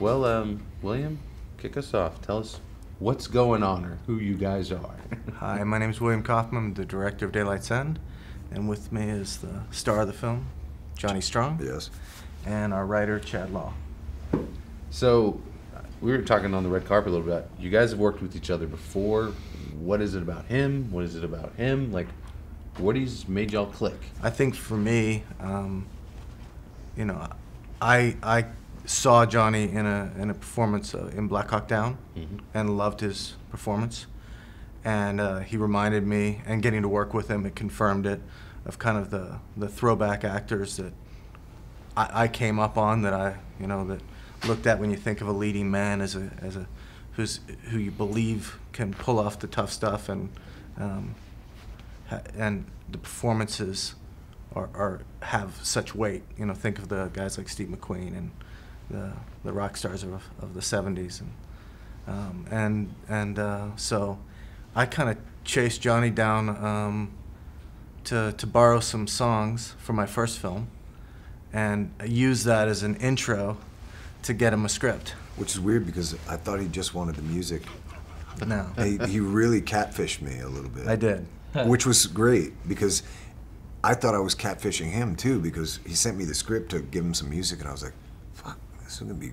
Well, William, kick us off. Tell us what's going on or who you guys are. Hi, my name is William Kaufman. I'm the director of Daylight's End, and with me is the star of the film, Johnny Strong. Yes. And our writer, Chad Law. So, we were talking on the red carpet a little bit. You guys have worked with each other before. What is it about him? What is it about him? Like, what has made y'all click? I think for me, I saw Johnny in a performance in Black Hawk Down, and loved his performance. And he reminded me, and getting to work with him, it confirmed it, of kind of the throwback actors that I came up on, that that looked at when you think of a leading man as a who you believe can pull off the tough stuff, and the performances have such weight. Think of the guys like Steve McQueen and the rock stars of the '70s, so I kind of chased Johnny down to borrow some songs from my first film, and use that as an intro to get him a script. Which is weird because I thought he just wanted the music. No. He really catfished me a little bit. I did. Which was great because I thought I was catfishing him too, because he sent me the script to give him some music, and I was like, fuck, this is gonna be,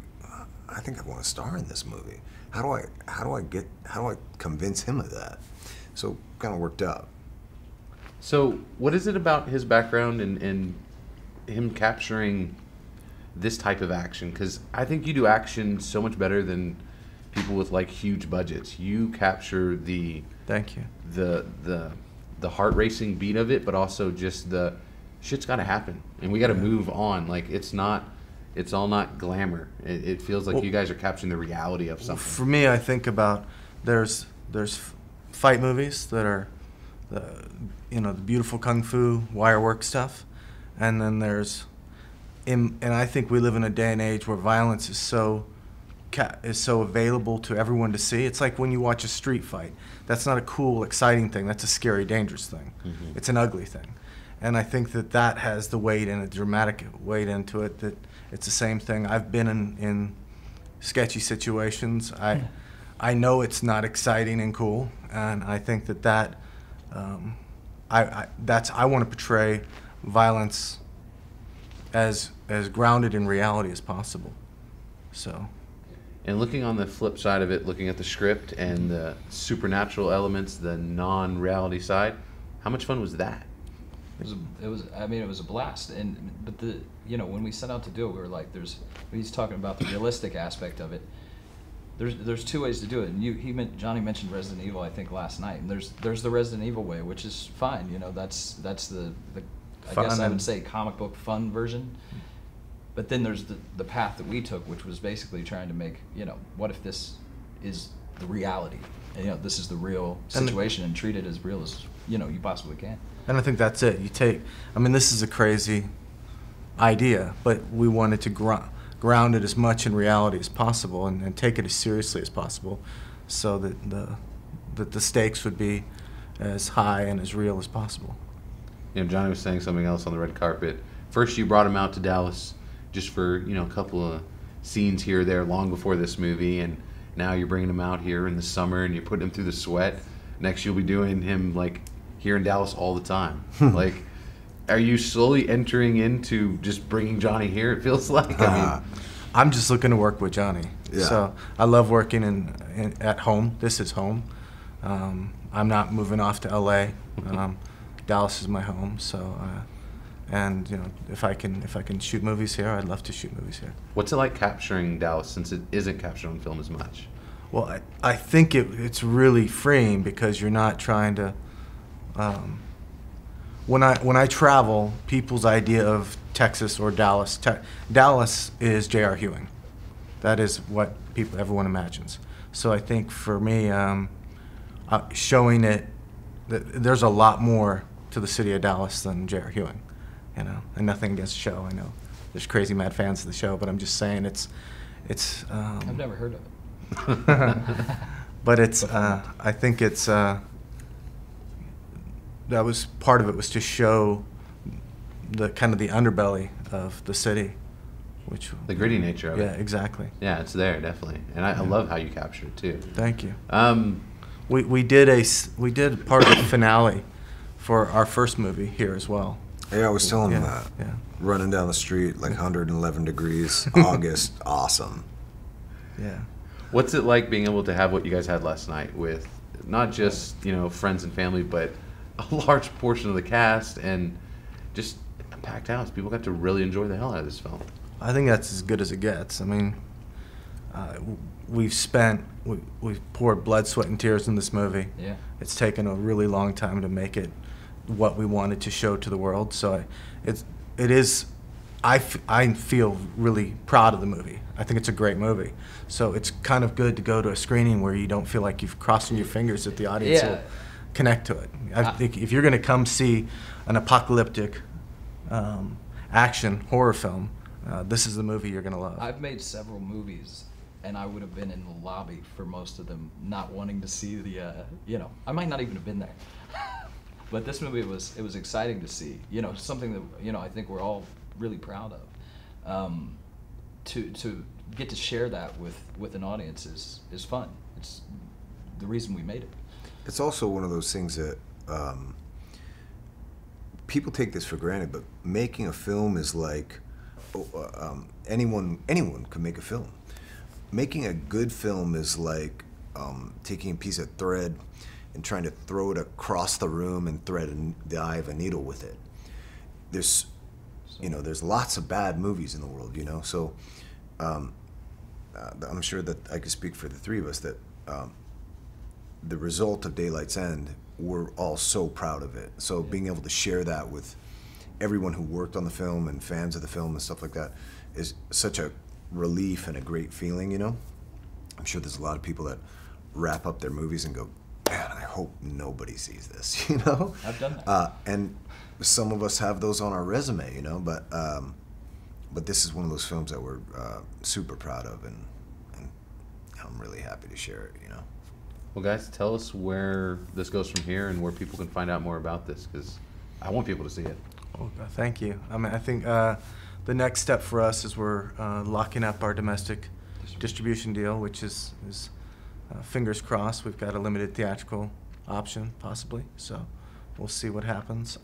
I think I want to star in this movie. How do I convince him of that? So kind of worked out. So, what is it about his background and him capturing this type of action? Because I think you do action so much better than people with like huge budgets. You capture the Thank you. the heart racing beat of it, but also just the shit's got to happen and we got to move on. Like it's all not glamour. It feels like you guys are capturing the reality of something. For me, I think about there's fight movies that are the beautiful kung fu wire work stuff, and then and I think we live in a day and age where violence is so available to everyone to see. It's like when you watch a street fight. That's not a cool, exciting thing. That's a scary, dangerous thing. Mm-hmm. It's an ugly thing. And I think that has the weight and a dramatic weight into it, that it's the same thing. I've been in sketchy situations. I know it's not exciting and cool, and I think I want to portray violence as grounded in reality as possible. So. And looking on the flip side of it, looking at the script and the supernatural elements, the non-reality side, how much fun was that? It was a blast. But when we set out to do it, we were like, he's talking about the realistic aspect of it. There's two ways to do it. And Johnny mentioned Resident Evil, I think, last night. And there's the Resident Evil way, which is fine. That's the I guess I would say comic book fun version. But then there's the path that we took, which was basically trying to make, what if this is the reality? And, this is the real situation, and treat it as real as, you possibly can. And I think that's it. This is a crazy idea, but we wanted to ground it as much in reality as possible, and take it as seriously as possible, so that the stakes would be as high and as real as possible. Johnny was saying something else on the red carpet. First, you brought him out to Dallas just for a couple of scenes here or there long before this movie, and now you're bringing him out here in the summer and you're putting him through the sweat. Next, you'll be doing him like here in Dallas all the time. Like, are you slowly entering into just bringing Johnny here? It feels like. I'm just looking to work with Johnny. Yeah. So I love working at home. This is home. I'm not moving off to LA. Dallas is my home. So. If I can shoot movies here, I'd love to shoot movies here. What's it like capturing Dallas, since it isn't captured on film as much? Well, I think it's really freeing, because you're not trying to. When I travel, people's idea of Texas or Dallas, Dallas is J.R. Ewing. That is what everyone imagines. So I think for me, showing it, there's a lot more to the city of Dallas than J.R. Ewing. And nothing against the show. I know there's crazy mad fans of the show, but I'm just saying it's. I've never heard of it. But I think that was part of it, was to show the kind of the underbelly of the city, which The gritty nature of yeah, it. exactly. Yeah, it's there definitely, and I love how you capture it too. Thank you. Um, We did part of the finale for our first movie here as well. Yeah, I was telling him Yeah, that. yeah. Running down the street, like 111 degrees, August, awesome. Yeah. What's it like being able to have what you guys had last night with not just, you know, friends and family, but a large portion of the cast and just a packed house? People got to really enjoy the hell out of this film. I think that's as good as it gets. I mean, we've poured blood, sweat, and tears in this movie. Yeah. It's taken a really long time to make it what we wanted to show to the world. So I feel really proud of the movie. I think it's a great movie. So it's kind of good to go to a screening where you don't feel like you've crossing your fingers that the audience Yeah. will connect to it. I think if you're going to come see an apocalyptic action horror film, this is the movie you're going to love. I've made several movies, and I would have been in the lobby for most of them, not wanting to see the, you know, I might not even have been there. But this movie it was exciting to see, you know, something that, you know, I think we're all really proud of. To get to share that with an audience is fun. It's the reason we made it. It's also one of those things that people take this for granted, but making a film is like anyone can make a film. Making a good film is like taking a piece of thread and trying to throw it across the room and thread the eye of a needle with it. There's lots of bad movies in the world, you know. So I'm sure that I could speak for the three of us that the result of Daylight's End, we're all so proud of it. So being able to share that with everyone who worked on the film and fans of the film and stuff like that is such a relief and a great feeling, you know. I'm sure there's a lot of people that wrap up their movies and go, man, I hope nobody sees this, you know? I've done that. And some of us have those on our resume, you know, but this is one of those films that we're super proud of, and I'm really happy to share it, you know. Well, guys, tell us where this goes from here and where people can find out more about this, because I want people to see it. Well, thank you. I mean, I think the next step for us is we're locking up our domestic distribution deal, which is fingers crossed. We've got a limited theatrical option, possibly. So we'll see what happens.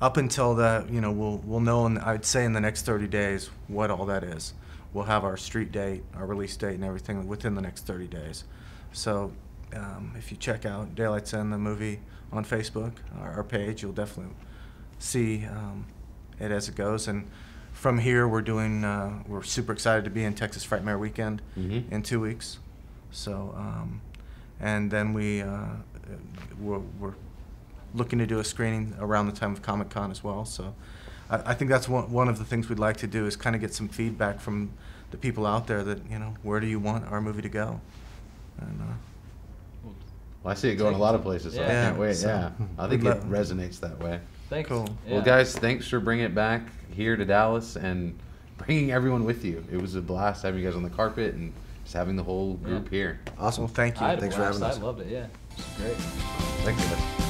Up until that, you know, we'll know. I'd say in the next 30 days what all that is. We'll have our street date, our release date, and everything within the next 30 days. So if you check out Daylight's End, the movie, on Facebook, our page, you'll definitely see it as it goes. And from here, we're super excited to be in Texas Frightmare Weekend in 2 weeks. So, and then we're looking to do a screening around the time of Comic-Con as well. So I think that's one of the things we'd like to do, is kind of get some feedback from the people out there that, you know, where do you want our movie to go? And, Well, I see it going a lot of places, so I Yeah. can't wait. So, Yeah, I think we'd it resonates that way. Thanks. Cool. Yeah. Well, guys, thanks for bringing it back here to Dallas and bringing everyone with you. It was a blast having you guys on the carpet and just having the whole group here. Awesome. well, thank you. I had a Thanks for blast. having us. I loved it. Yeah, it's great. Thanks, guys.